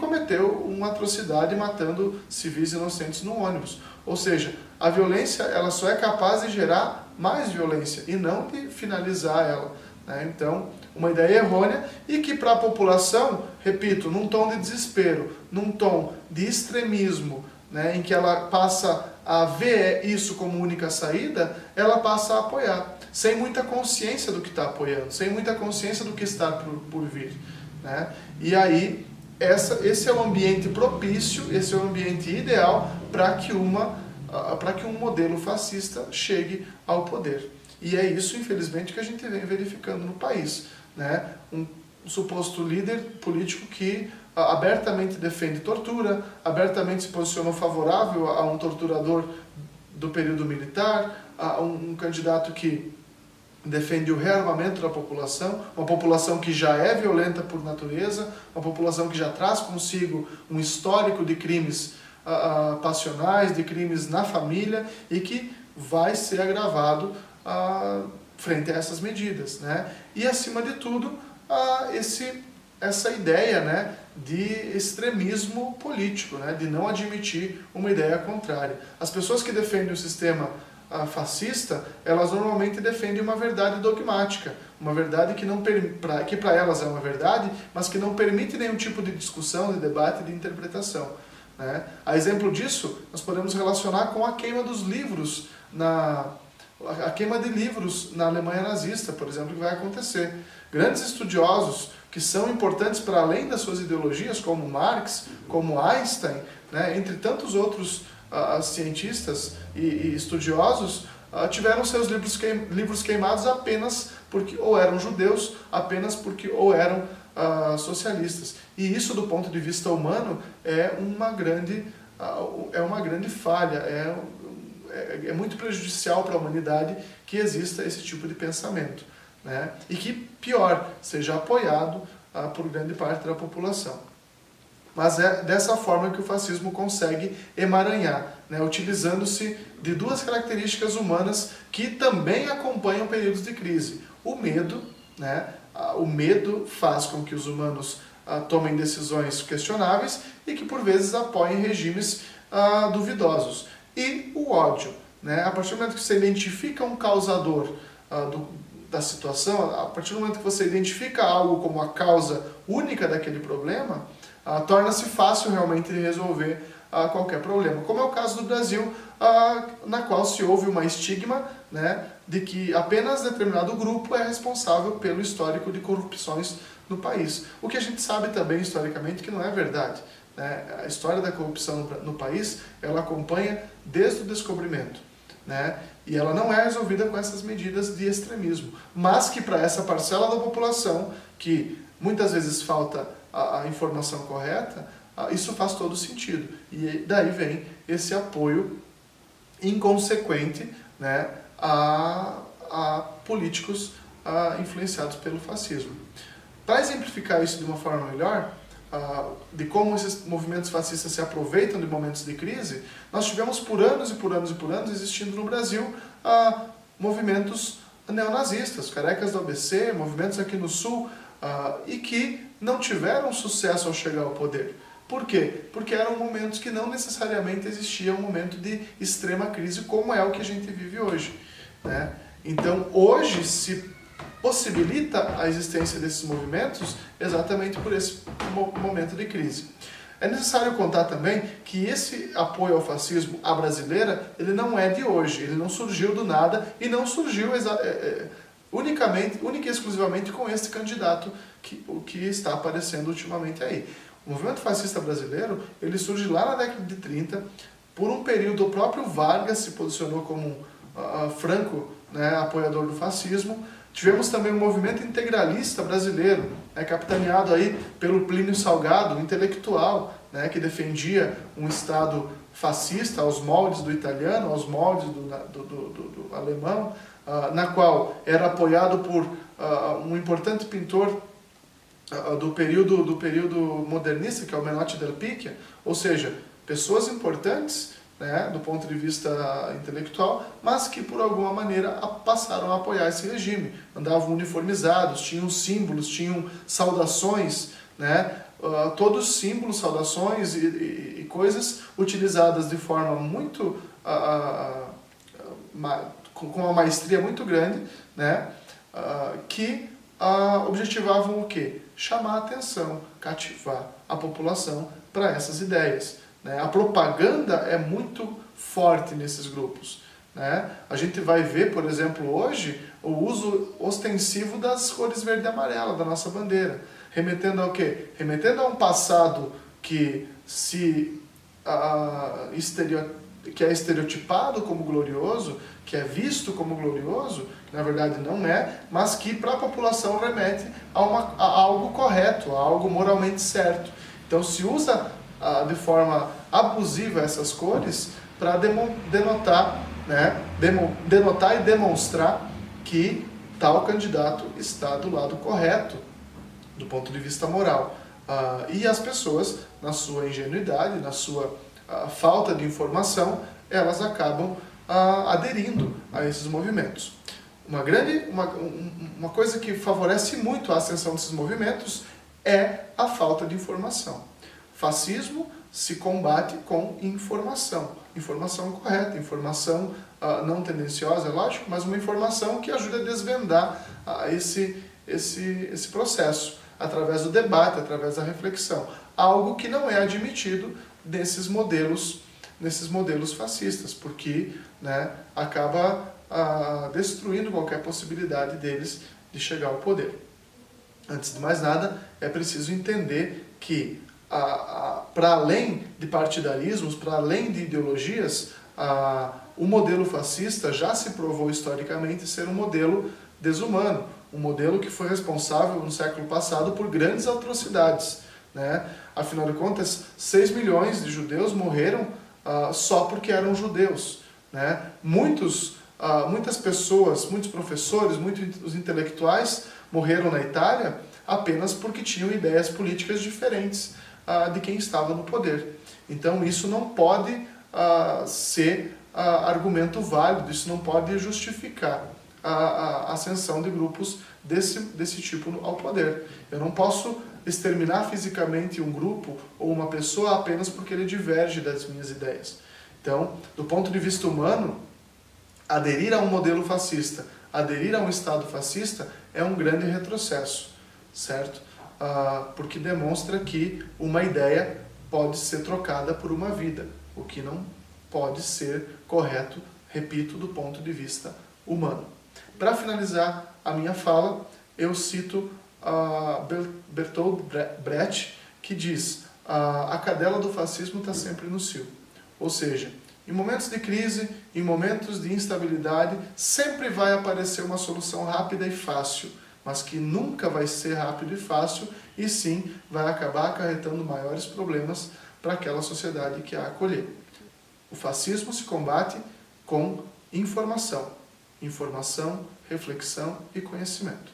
cometeu uma atrocidade matando civis inocentes no ônibus. Ou seja, a violência ela só é capaz de gerar mais violência e não de finalizar ela, né? Então, uma ideia errônea e que para a população, repito, num tom de desespero, num tom de extremismo, né, em que ela passa a ver isso como única saída, ela passa a apoiar, sem muita consciência do que está apoiando, sem muita consciência do que está por vir, né? E aí, esse é o ambiente propício, esse é o ambiente ideal para que um modelo fascista chegue ao poder. E é isso, infelizmente, que a gente vem verificando no país, né? Um suposto líder político que abertamente defende tortura, abertamente se posicionou favorável a um torturador do período militar, a um candidato que defende o rearmamento da população, uma população que já é violenta por natureza, uma população que já traz consigo um histórico de crimes passionais, de crimes na família e que vai ser agravado frente a essas medidas, né? E acima de tudo, essa ideia, né, de extremismo político, né, de não admitir uma ideia contrária. As pessoas que defendem o sistema fascista, elas normalmente defendem uma verdade dogmática, uma verdade que para elas é uma verdade, mas que não permite nenhum tipo de discussão, de debate, de interpretação, né? A exemplo disso, nós podemos relacionar com a queima dos livros, a queima de livros na Alemanha nazista, por exemplo, que vai acontecer. Grandes estudiosos que são importantes para além das suas ideologias, como Marx, como Einstein, né, entre tantos outros cientistas e estudiosos, tiveram seus livros queimados apenas porque ou eram judeus, apenas porque ou eram socialistas. E isso, do ponto de vista humano, é uma grande falha, é muito prejudicial para a humanidade que exista esse tipo de pensamento, né? E que, pior, seja apoiado por grande parte da população. Mas é dessa forma que o fascismo consegue emaranhar, né? Utilizando-se de duas características humanas que também acompanham períodos de crise. O medo, né? O medo faz com que os humanos tomem decisões questionáveis e que, por vezes, apoiem regimes duvidosos. E o ódio, né? A partir do momento que você identifica um causador da situação, a partir do momento que você identifica algo como a causa única daquele problema, torna-se fácil realmente de resolver qualquer problema. Como é o caso do Brasil, na qual se houve uma estigma, né, de que apenas determinado grupo é responsável pelo histórico de corrupções no país. O que a gente sabe também, historicamente, que não é verdade, né? A história da corrupção no país, ela acompanha desde o descobrimento, né? E ela não é resolvida com essas medidas de extremismo, mas que para essa parcela da população, que muitas vezes falta a informação correta, isso faz todo sentido. E daí vem esse apoio inconsequente, né, a políticos influenciados pelo fascismo. Para exemplificar isso de uma forma melhor, de como esses movimentos fascistas se aproveitam de momentos de crise, nós tivemos por anos e por anos e por anos existindo no Brasil movimentos neonazistas, carecas do ABC, movimentos aqui no Sul, e que não tiveram sucesso ao chegar ao poder. Por quê? Porque eram momentos que não necessariamente existia um momento de extrema crise como é o que a gente vive hoje, né? Então, hoje se possibilita a existência desses movimentos exatamente por esse momento de crise. É necessário contar também que esse apoio ao fascismo à brasileira, ele não é de hoje, ele não surgiu do nada e não surgiu única e exclusivamente com esse candidato que está aparecendo ultimamente aí. O movimento fascista brasileiro, ele surge lá na década de 30, por um período o próprio Vargas se posicionou como franco, né, apoiador do fascismo. Tivemos também um movimento integralista brasileiro, capitaneado aí pelo Plínio Salgado, um intelectual, né, que defendia um Estado fascista aos moldes do italiano, aos moldes do alemão, na qual era apoiado por um importante pintor do período modernista, que é o Menotti del Picchia, ou seja, pessoas importantes, né, do ponto de vista intelectual, mas que por alguma maneira passaram a apoiar esse regime. Andavam uniformizados, tinham símbolos, tinham saudações, né, todos símbolos, saudações e coisas utilizadas de forma muito, com uma maestria muito grande, né? Que objetivavam o quê? Chamar a atenção, cativar a população para essas ideias, né? A propaganda é muito forte nesses grupos, né? A gente vai ver, por exemplo, hoje, o uso ostensivo das cores verde e amarela da nossa bandeira, remetendo ao quê? Remetendo a um passado que que é estereotipado como glorioso, que é visto como glorioso, que na verdade não é, mas que para a população remete a algo correto, a algo moralmente certo. Então se usa de forma abusiva essas cores para denotar, né, denotar e demonstrar que tal candidato está do lado correto, do ponto de vista moral. E as pessoas, na sua ingenuidade, na sua falta de informação, elas acabam aderindo a esses movimentos. Uma coisa que favorece muito a ascensão desses movimentos é a falta de informação. Fascismo se combate com informação. Informação correta, informação não tendenciosa, é lógico, mas uma informação que ajuda a desvendar esse processo, através do debate, através da reflexão. Algo que não é admitido nesses modelos fascistas, porque, né, acaba destruindo qualquer possibilidade deles de chegar ao poder. Antes de mais nada, é preciso entender que, para além de partidarismos, para além de ideologias, o modelo fascista já se provou historicamente ser um modelo desumano, um modelo que foi responsável no século passado por grandes atrocidades, né? Afinal de contas, 6 milhões de judeus morreram só porque eram judeus, né? Muitas pessoas, muitos professores, muitos intelectuais morreram na Itália apenas porque tinham ideias políticas diferentes de quem estava no poder. Então isso não pode ser argumento válido, isso não pode justificar a ascensão de grupos desse tipo ao poder. Eu não posso exterminar fisicamente um grupo ou uma pessoa apenas porque ele diverge das minhas ideias. Então, do ponto de vista humano, aderir a um modelo fascista, aderir a um Estado fascista é um grande retrocesso, certo? Porque demonstra que uma ideia pode ser trocada por uma vida, o que não pode ser correto, repito, do ponto de vista humano. Para finalizar a minha fala, eu cito Bertolt Brecht, que diz: a cadela do fascismo está sempre no cio. Ou seja, em momentos de crise, em momentos de instabilidade, sempre vai aparecer uma solução rápida e fácil, mas que nunca vai ser rápido e fácil, e sim vai acabar acarretando maiores problemas para aquela sociedade que a acolher. O fascismo se combate com informação, reflexão e conhecimento.